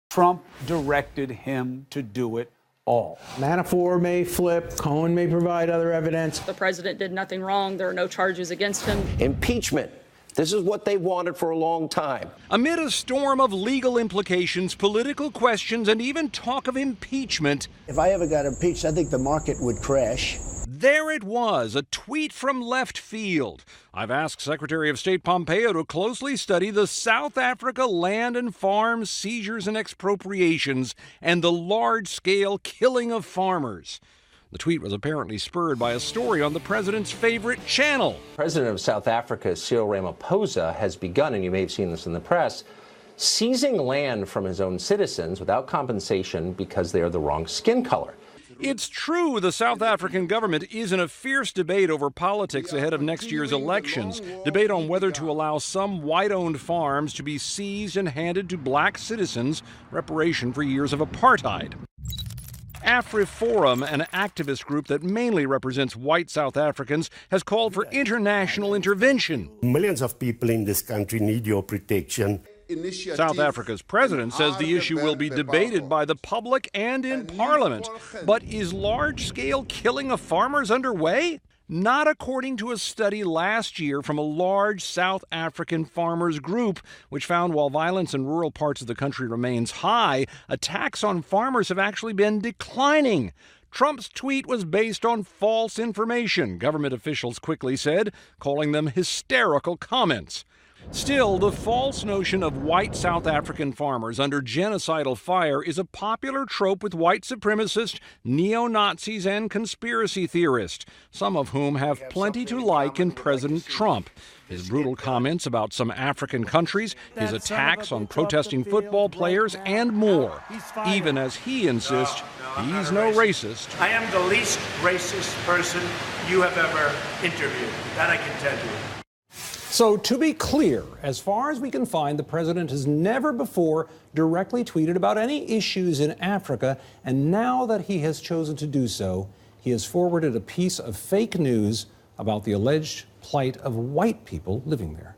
Trump directed him to do it all. Manafort may flip, Cohen may provide other evidence. The president did nothing wrong. There are no charges against him. Impeachment. This is what they wanted for a long time. Amid a storm of legal implications, political questions, and even talk of impeachment, if I ever got impeached, I think the market would crash. there it was, a tweet from left field. I've asked Secretary of State Pompeo to closely study the South Africa land and farm seizures and expropriations and the large-scale killing of farmers. The tweet was apparently spurred by a story on the president's favorite channel. President of South Africa, Cyril Ramaphosa, has begun, and you may have seen this in the press, seizing land from his own citizens without compensation because they are the wrong skin color. It's true the South African government is in a fierce debate over politics ahead of next year's elections. Debate on whether to allow some white-owned farms to be seized and handed to black citizens, reparation for years of apartheid. AfriForum, an activist group that mainly represents white South Africans, has called for international intervention. Millions of people in this country need your protection. South Africa's president says the issue will be debated by the public and in Parliament. But is large-scale killing of farmers underway? Not according to a study last year from a large South African farmers group, which found while violence in rural parts of the country remains high, attacks on farmers have actually been declining. Trump's tweet was based on false information, government officials quickly said, calling them hysterical comments. Still, the false notion of white South African farmers under genocidal fire is a popular trope with white supremacists, neo-Nazis, and conspiracy theorists, some of whom have plenty to like in President Trump. His brutal comments about some African countries, his attacks on protesting football players, and more, even as he insists he's no racist. I am the least racist person you have ever interviewed. That I can tell you. So, to be clear, as far as we can find, the president has never before directly tweeted about any issues in Africa, and now that he has chosen to do so, he has forwarded a piece of fake news about the alleged plight of white people living there.